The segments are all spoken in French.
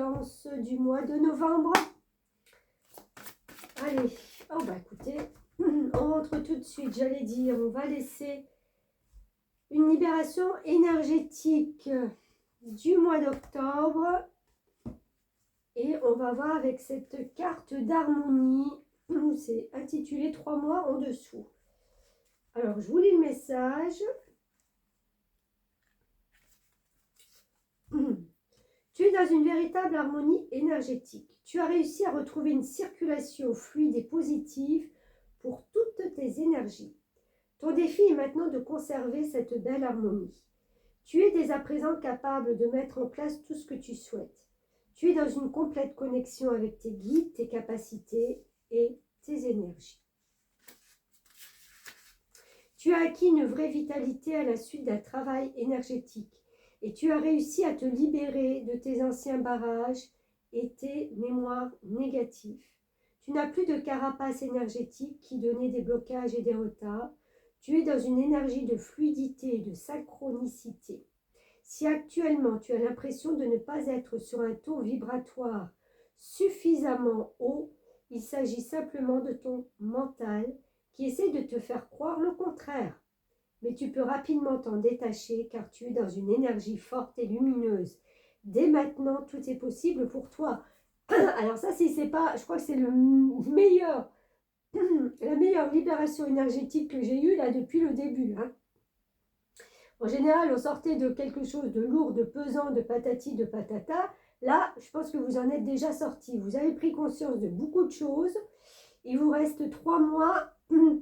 guidance du mois de novembre. Allez, oh bah écoutez, on rentre tout de suite, j'allais dire, on va laisser une libération énergétique du mois d'octobre. Et on va voir avec cette carte d'harmonie, c'est intitulé 3 mois en dessous. Alors, je vous lis le message. Tu es dans une véritable harmonie énergétique. Tu as réussi à retrouver une circulation fluide et positive pour toutes tes énergies. Ton défi est maintenant de conserver cette belle harmonie. Tu es dès à présent capable de mettre en place tout ce que tu souhaites. Tu es dans une complète connexion avec tes guides, tes capacités et tes énergies. Tu as acquis une vraie vitalité à la suite d'un travail énergétique et tu as réussi à te libérer de tes anciens barrages et tes mémoires négatives. Tu n'as plus de carapace énergétique qui donnait des blocages et des retards. Tu es dans une énergie de fluidité et de synchronicité. Si actuellement tu as l'impression de ne pas être sur un taux vibratoire suffisamment haut, il s'agit simplement de ton mental qui essaie de te faire croire le contraire. Mais tu peux rapidement t'en détacher car tu es dans une énergie forte et lumineuse. Dès maintenant, tout est possible pour toi. Alors ça, si c'est pas, je crois que c'est le meilleur, la meilleure libération énergétique que j'ai eue là depuis le début. En général, on sortait de quelque chose de lourd, de pesant, de patati, de patata. Là, je pense que vous en êtes déjà sorti. Vous avez pris conscience de beaucoup de choses. Il vous reste 3 mois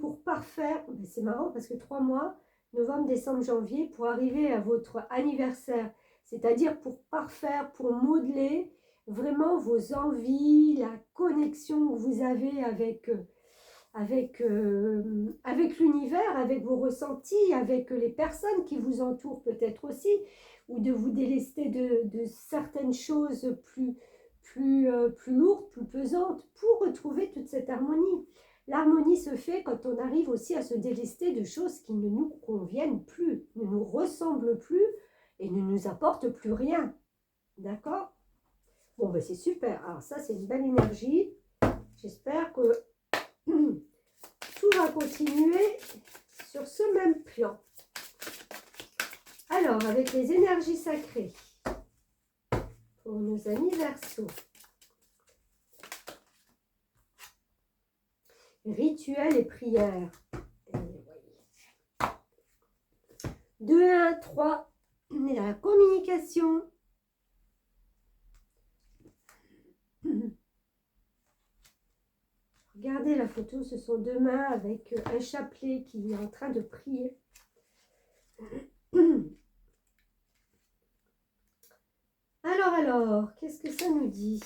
pour parfaire. C'est marrant parce que 3 mois, novembre, décembre, janvier, pour arriver à votre anniversaire. C'est-à-dire pour parfaire, pour modeler vraiment vos envies, la connexion que vous avez avec l'univers, avec vos ressentis, avec les personnes qui vous entourent peut-être aussi, ou de vous délester de certaines choses plus lourdes, plus pesantes, pour retrouver toute cette harmonie. L'harmonie se fait quand on arrive aussi à se délester de choses qui ne nous conviennent plus, ne nous ressemblent plus et ne nous apportent plus rien. D'accord? Bon, ben c'est super. Alors ça, c'est une belle énergie. J'espère que tout va continuer sur ce même plan. Alors, avec les énergies sacrées, pour nos amis Verseaux, rituels et prières. 2, 1, 3, on est dans la communication. Regardez la photo, ce sont 2 mains avec un chapelet qui est en train de prier. Alors, qu'est-ce que ça nous dit?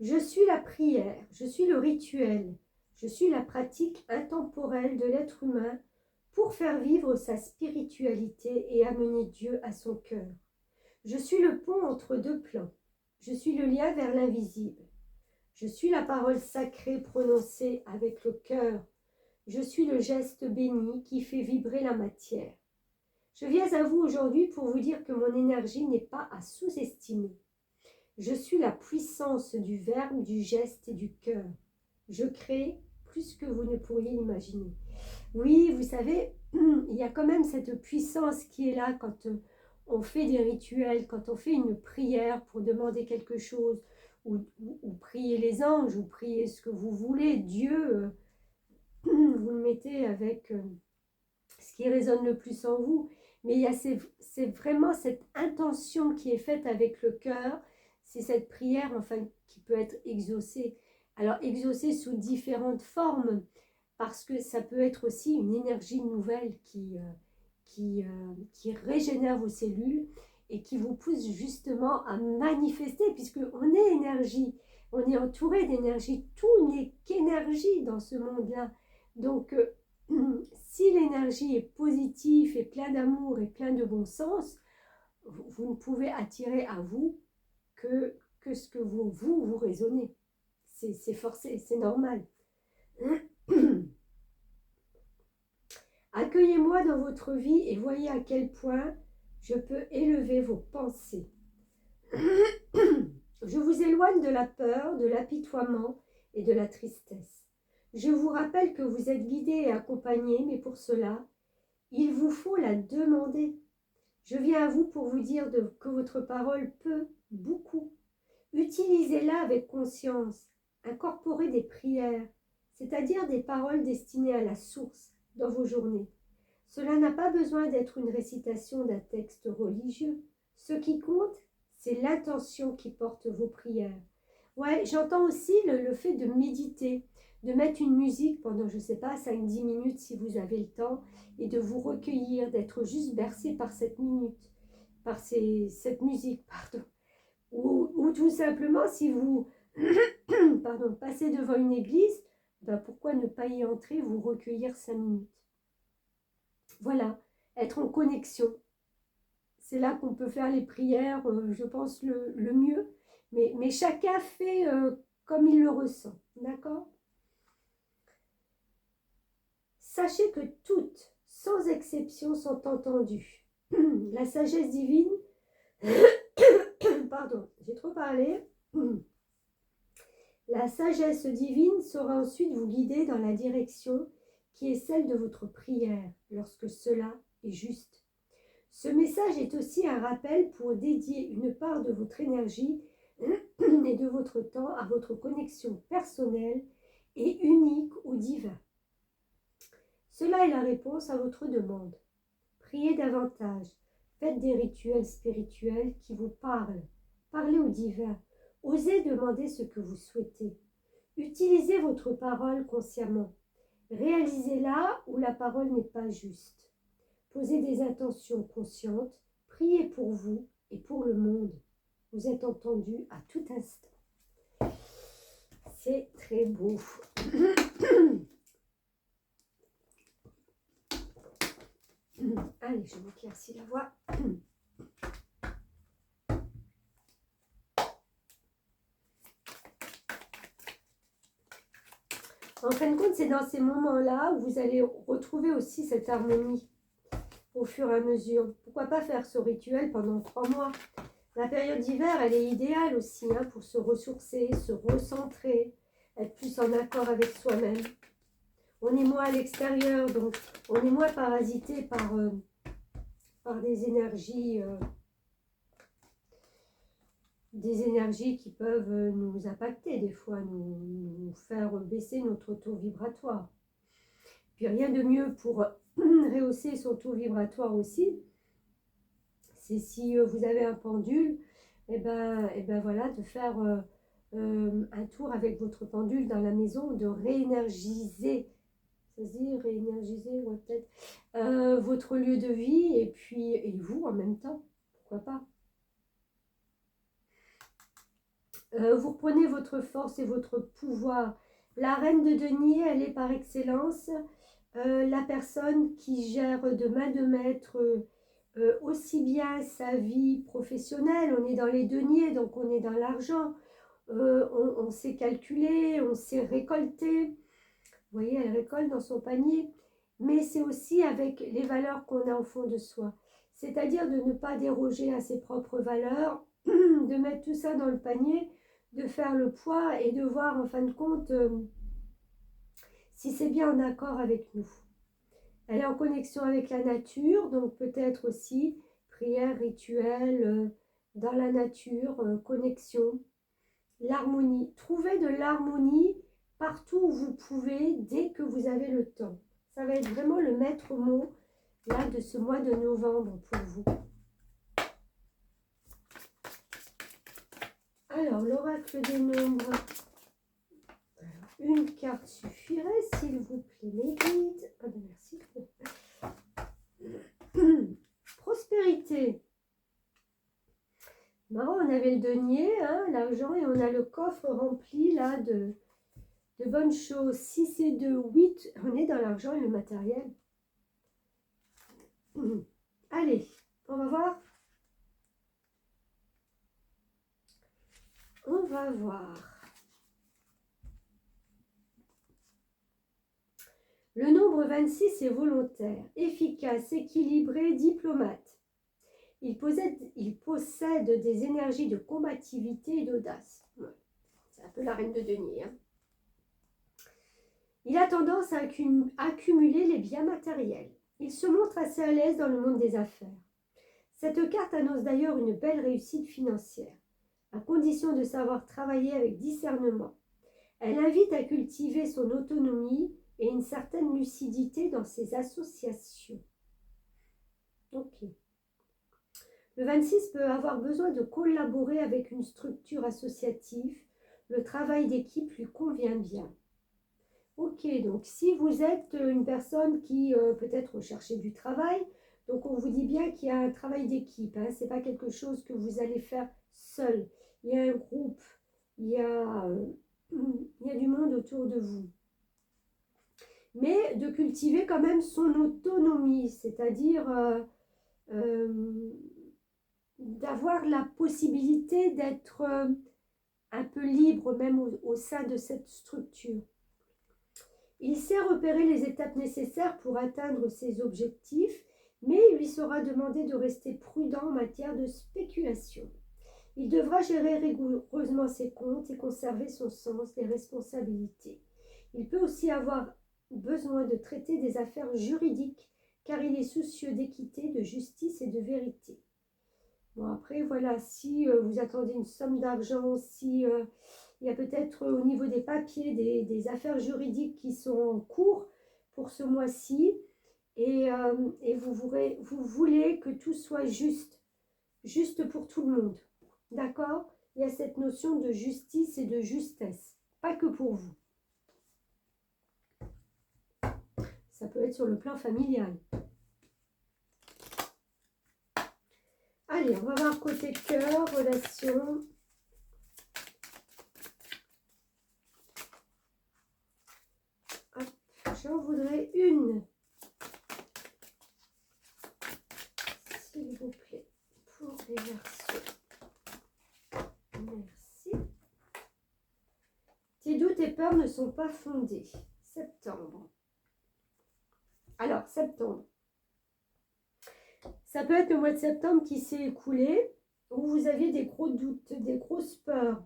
Je suis la prière, je suis le rituel, je suis la pratique intemporelle de l'être humain pour faire vivre sa spiritualité et amener Dieu à son cœur. Je suis le pont entre 2 plans, je suis le lien vers l'invisible. Je suis la parole sacrée prononcée avec le cœur. Je suis le geste béni qui fait vibrer la matière. Je viens à vous aujourd'hui pour vous dire que mon énergie n'est pas à sous-estimer. Je suis la puissance du verbe, du geste et du cœur. Je crée plus que vous ne pourriez imaginer. Oui, vous savez, il y a quand même cette puissance qui est là quand on fait des rituels, quand on fait une prière pour demander quelque chose, ou prier les anges, ou prier ce que vous voulez, Dieu, vous le mettez avec ce qui résonne le plus en vous. Mais il y a c'est vraiment cette intention qui est faite avec le cœur, c'est cette prière enfin qui peut être exaucée. Alors exaucée sous différentes formes, parce que ça peut être aussi une énergie nouvelle qui régénère vos cellules et qui vous pousse justement à manifester, puisque on est énergie, on est entouré d'énergie, tout n'est qu'énergie dans ce monde-là. Donc, si l'énergie est positive et plein d'amour et plein de bon sens, vous ne pouvez attirer à vous que ce que vous raisonnez. C'est forcé, c'est normal. Accueillez-moi dans votre vie et voyez à quel point je peux élever vos pensées. éloigne de la peur, de l'apitoiement et de la tristesse. Je vous rappelle que vous êtes guidé et accompagné, mais pour cela, il vous faut la demander. Je viens à vous pour vous dire que votre parole peut beaucoup. Utilisez-la avec conscience. Incorporez des prières, c'est-à-dire des paroles destinées à la source dans vos journées. Cela n'a pas besoin d'être une récitation d'un texte religieux. Ce qui compte, c'est l'intention qui porte vos prières. Ouais, j'entends aussi le fait de méditer, de mettre une musique pendant, je ne sais pas, 5-10 minutes si vous avez le temps, et de vous recueillir, d'être juste bercé par cette minute, par cette musique, pardon. Ou tout simplement, si vous pardon, passez devant une église, ben pourquoi ne pas y entrer, vous recueillir 5 minutes. Voilà, être en connexion. C'est là qu'on peut faire les prières, je pense, le mieux. Mais chacun fait comme il le ressent. D'accord? Sachez que toutes, sans exception, sont entendues. La sagesse divine, pardon, j'ai trop parlé. La sagesse divine saura ensuite vous guider dans la direction qui est celle de votre prière, lorsque cela est juste. Ce message est aussi un rappel pour dédier une part de votre énergie et de votre temps à votre connexion personnelle et unique au divin. Cela est la réponse à votre demande. Priez davantage, faites des rituels spirituels qui vous parlent, parlez au divin, osez demander ce que vous souhaitez. Utilisez votre parole consciemment. Réalisez là où la parole n'est pas juste. Posez des intentions conscientes, priez pour vous et pour le monde. Vous êtes entendu à tout instant. C'est très beau. Allez, je m'éclaircis la voix. En fin de compte, c'est dans ces moments-là où vous allez retrouver aussi cette harmonie au fur et à mesure. Pourquoi pas faire ce rituel pendant 3 mois? La période d'hiver, elle est idéale aussi pour se ressourcer, se recentrer, être plus en accord avec soi-même. On est moins à l'extérieur, donc on est moins parasité par des énergies qui peuvent nous impacter des fois, nous faire baisser notre taux vibratoire. Puis rien de mieux pour rehausser son taux vibratoire aussi, c'est si vous avez un pendule, et ben voilà, de faire un tour avec votre pendule dans la maison, de réénergiser, ça se dit réénergiser, ouais, peut-être, votre lieu de vie et puis et vous en même temps, pourquoi pas. Vous reprenez votre force et votre pouvoir. La reine de denier, elle est par excellence la personne qui gère de main de maître aussi bien sa vie professionnelle. On est dans les deniers, donc on est dans l'argent. On sait calculer, on sait récolter. Vous voyez, elle récolte dans son panier. Mais c'est aussi avec les valeurs qu'on a au fond de soi. C'est-à-dire de ne pas déroger à ses propres valeurs, de mettre tout ça dans le panier, de faire le poids et de voir en fin de compte si c'est bien en accord avec nous. Elle est en connexion avec la nature, donc peut-être aussi prière, rituel, dans la nature, connexion, l'harmonie. Trouvez de l'harmonie partout où vous pouvez, dès que vous avez le temps. Ça va être vraiment le maître mot là de ce mois de novembre pour vous. Alors, l'oracle des nombres. Une carte suffirait, s'il vous plaît, mes guides. Ah ben merci. Prospérité. Marrant, on avait le denier, l'argent, et on a le coffre rempli là de bonnes choses. 6 et 2, 8. On est dans l'argent et le matériel. Allez, on va voir. On va voir. Le nombre 26 est volontaire, efficace, équilibré, diplomate. Il possède des énergies de combativité et d'audace. Ouais. C'est un peu la reine de denier. Hein. Il a tendance à accumuler les biens matériels. Il se montre assez à l'aise dans le monde des affaires. Cette carte annonce d'ailleurs une belle réussite financière, à condition de savoir travailler avec discernement. Elle invite à cultiver son autonomie et une certaine lucidité dans ses associations. Ok. Le 26 peut avoir besoin de collaborer avec une structure associative. Le travail d'équipe lui convient bien. Ok, donc si vous êtes une personne qui peut-être recherchez du travail, donc on vous dit bien qu'il y a un travail d'équipe. Hein, ce n'est pas quelque chose que vous allez faire seul. Il y a un groupe, il y a du monde autour de vous. Mais de cultiver quand même son autonomie, c'est-à-dire d'avoir la possibilité d'être un peu libre même au sein de cette structure. Il sait repérer les étapes nécessaires pour atteindre ses objectifs, mais il lui sera demandé de rester prudent en matière de spéculation. Il devra gérer rigoureusement ses comptes et conserver son sens des responsabilités. Il peut aussi avoir besoin de traiter des affaires juridiques, car il est soucieux d'équité, de justice et de vérité. Bon, après, voilà, si vous attendez une somme d'argent, si il y a peut-être au niveau des papiers, des affaires juridiques qui sont en cours pour ce mois-ci, et vous voulez que tout soit juste pour tout le monde. D'accord? Il y a cette notion de justice et de justesse, pas que pour vous. Ça peut être sur le plan familial. Allez, on va voir côté cœur, relation. Hop, j'en voudrais une. S'il vous plaît, pour les Verseaux. Merci. Tes doutes et peurs ne sont pas fondés. Septembre. Alors, septembre. Ça peut être le mois de septembre qui s'est écoulé, où vous aviez des gros doutes, des grosses peurs.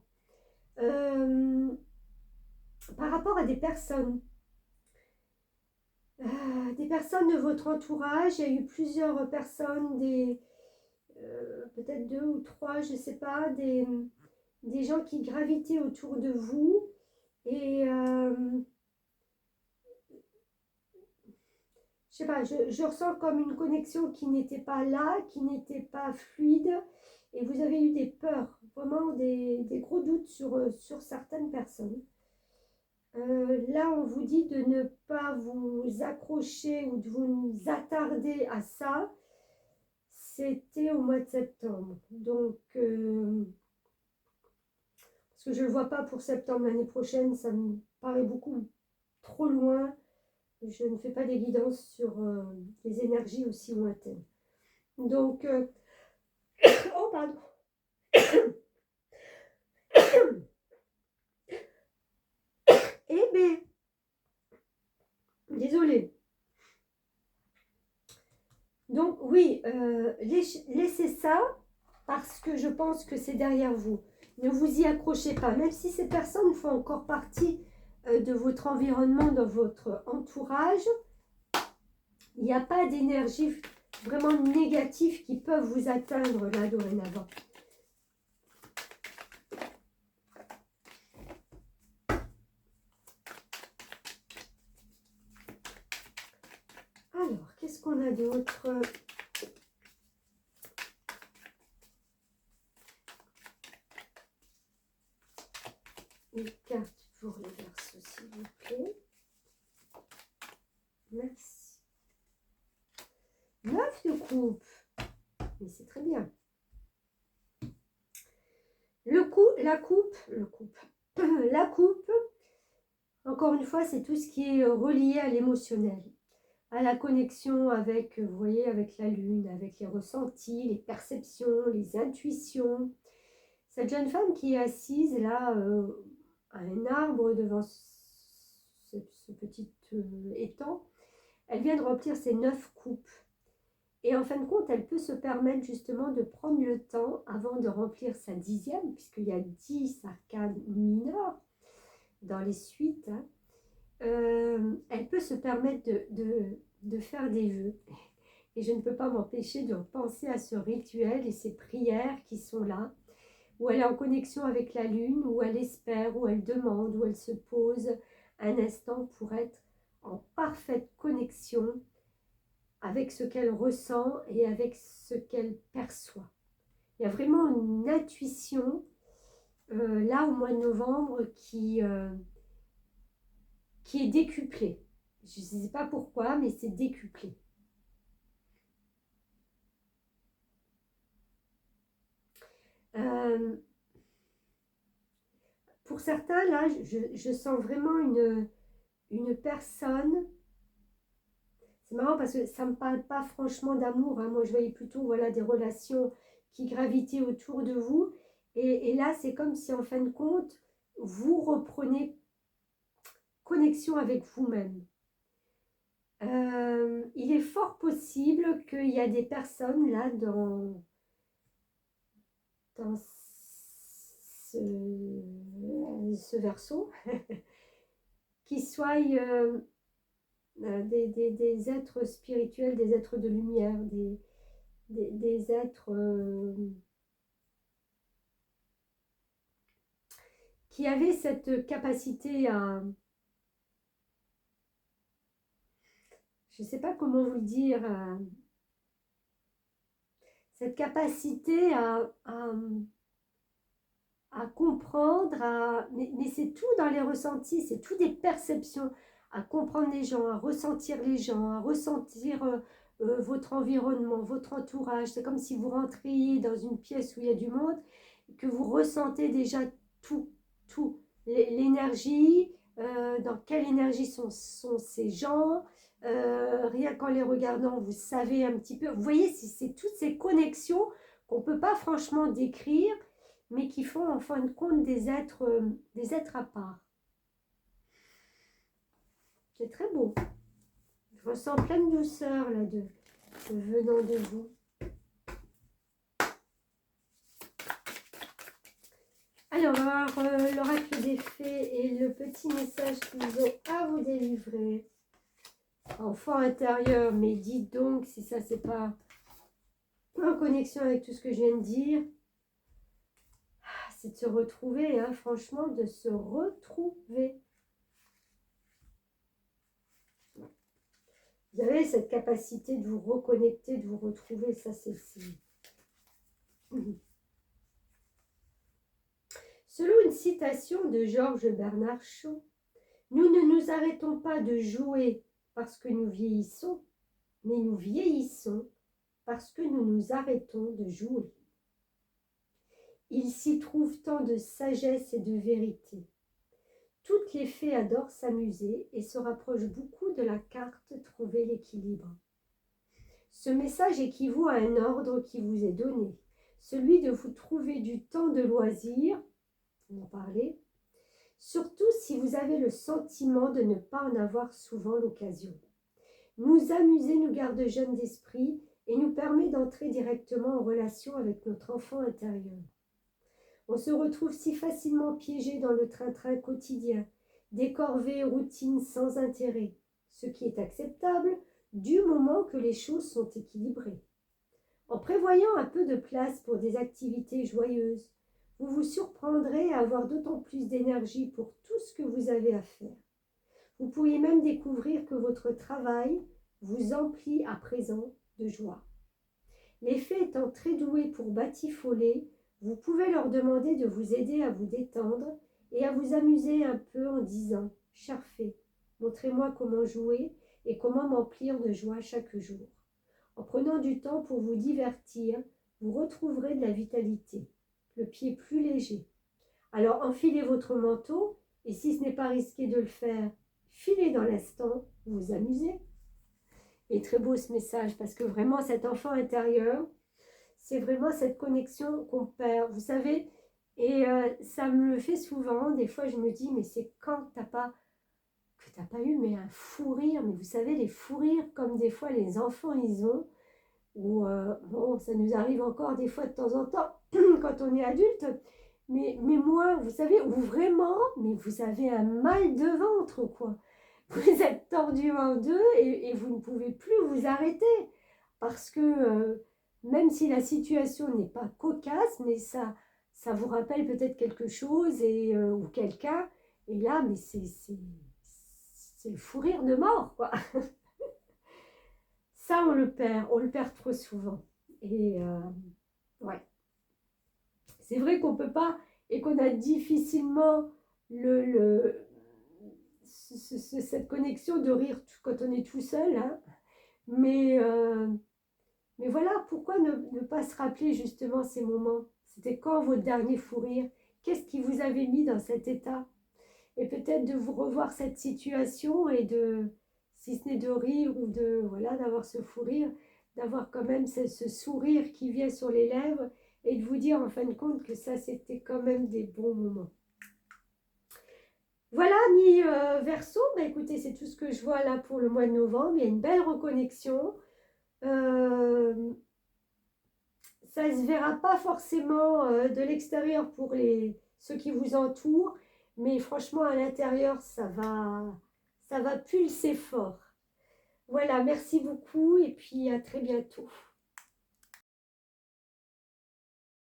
Par rapport à des personnes de votre entourage. Il y a eu plusieurs personnes, peut-être 2 ou 3, je ne sais pas, des gens qui gravitaient autour de vous. Et je sais pas, je ressens comme une connexion qui n'était pas là, qui n'était pas fluide. Et vous avez eu des peurs, vraiment des gros doutes sur certaines personnes. Là, on vous dit de ne pas vous accrocher ou de vous attarder à ça. C'était au mois de septembre. Donc, parce que je ne le vois pas pour septembre l'année prochaine, ça me paraît beaucoup trop loin. Je ne fais pas des guidances sur les énergies aussi lointaines. Donc, oh pardon. Eh bien, désolée. Donc oui, laissez ça parce que je pense que c'est derrière vous. Ne vous y accrochez pas, même si ces personnes font encore partie de votre environnement, dans votre entourage. Il n'y a pas d'énergie vraiment négative qui peuvent vous atteindre là dorénavant. Alors, qu'est-ce qu'on a d'autre? Une carte pour les Verseaux, s'il vous plaît. Merci. 9 de coupe. Mais c'est très bien. La coupe, encore une fois, c'est tout ce qui est relié à l'émotionnel, à la connexion avec, vous voyez, avec la lune, avec les ressentis, les perceptions, les intuitions. Cette jeune femme qui est assise là, à un arbre devant ce petit étang, elle vient de remplir ses 9 coupes. Et en fin de compte, elle peut se permettre justement de prendre le temps avant de remplir sa 10e, puisqu'il y a 10 arcanes mineures dans les suites. Hein. Elle peut se permettre de faire des vœux. Et je ne peux pas m'empêcher de penser à ce rituel et ces prières qui sont là, où elle est en connexion avec la lune, où elle espère, où elle demande, où elle se pose un instant pour être en parfaite connexion avec ce qu'elle ressent et avec ce qu'elle perçoit. Il y a vraiment une intuition là au mois de novembre qui est décuplée. Je ne sais pas pourquoi, mais c'est décuplé. Pour certains, là, je sens vraiment une personne. C'est marrant parce que ça ne me parle pas franchement d'amour. Hein. Moi, je voyais plutôt voilà, des relations qui gravitaient autour de vous. Et là, c'est comme si, en fin de compte, vous reprenez connexion avec vous-même. Il est fort possible qu'il y a des personnes là dans ce verso qui soient des êtres spirituels, des êtres de lumière, des êtres qui avaient cette capacité à... Je ne sais pas comment vous le dire, cette capacité à comprendre, mais c'est tout dans les ressentis, c'est tout des perceptions, à comprendre les gens, à ressentir les gens, à ressentir votre environnement, votre entourage. C'est comme si vous rentriez dans une pièce où il y a du monde, que vous ressentez déjà tout, l'énergie, dans quelle énergie sont ces gens, rien qu'en les regardant, vous savez un petit peu, vous voyez, c'est toutes ces connexions qu'on ne peut pas franchement décrire, mais qui font en fin de compte des êtres à part. C'est très beau. Je ressens plein de douceur là venant de vous. Alors, on va voir l'oracle des fées et le petit message qu'ils ont à vous délivrer. Enfant intérieur, mais dites donc si ça c'est pas en connexion avec tout ce que je viens de dire. C'est de se retrouver, hein, franchement, de se retrouver. Vous avez cette capacité de vous reconnecter, de vous retrouver, ça c'est... Selon une citation de Georges Bernard Shaw, nous ne nous arrêtons pas de jouer parce que nous vieillissons, mais nous vieillissons parce que nous nous arrêtons de jouer. Il s'y trouve tant de sagesse et de vérité. Toutes les fées adorent s'amuser et se rapprochent beaucoup de la carte « Trouver l'équilibre ». Ce message équivaut à un ordre qui vous est donné, celui de vous trouver du temps de loisir, on en parlait, surtout si vous avez le sentiment de ne pas en avoir souvent l'occasion. Nous amuser nous garde jeunes d'esprit et nous permet d'entrer directement en relation avec notre enfant intérieur. On se retrouve si facilement piégé dans le train-train quotidien, des corvées routines sans intérêt, ce qui est acceptable du moment que les choses sont équilibrées. En prévoyant un peu de place pour des activités joyeuses, vous vous surprendrez à avoir d'autant plus d'énergie pour tout ce que vous avez à faire. Vous pourriez même découvrir que votre travail vous emplit à présent de joie. Les fées étant très douées pour batifoler, vous pouvez leur demander de vous aider à vous détendre et à vous amuser un peu en disant « Chère fée, montrez-moi comment jouer et comment m'emplir de joie chaque jour. » En prenant du temps pour vous divertir, vous retrouverez de la vitalité, le pied plus léger. Alors enfilez votre manteau et si ce n'est pas risqué de le faire, filez dans l'instant, vous amusez. Et très beau ce message parce que vraiment cet enfant intérieur, c'est vraiment cette connexion qu'on perd, vous savez, et ça me le fait souvent, des fois je me dis, mais c'est quand que t'as pas eu mais un fou rire, mais vous savez, les fous rires comme des fois les enfants ils ont, ou bon, ça nous arrive encore des fois de temps en temps quand on est adulte, mais moi, vous savez, où vraiment, mais vous avez un mal de ventre, quoi. Vous êtes tordu en deux et vous ne pouvez plus vous arrêter parce que même si la situation n'est pas cocasse, mais ça vous rappelle peut-être quelque chose ou quelqu'un, et là, mais c'est le fou rire de mort, quoi. Ça, on le perd trop souvent. Et ouais, c'est vrai qu'on peut pas et qu'on a difficilement le, cette connexion de rire quand on est tout seul, hein. Mais, euh, mais voilà, pourquoi ne pas se rappeler justement ces moments? C'était quand votre dernier fou rire? Qu'est-ce qui vous avait mis dans cet état? Et peut-être de vous revoir cette situation et de, si ce n'est de rire ou de, voilà, d'avoir ce fou rire, d'avoir quand même ce sourire qui vient sur les lèvres et de vous dire en fin de compte que ça, c'était quand même des bons moments. Voilà, mi Verseau, bah, écoutez, c'est tout ce que je vois là pour le mois de novembre. Il y a une belle reconnexion. Euh, ça ne se verra pas forcément de l'extérieur pour ceux qui vous entourent, mais franchement, à l'intérieur, ça va pulser fort. Voilà, merci beaucoup et puis à très bientôt.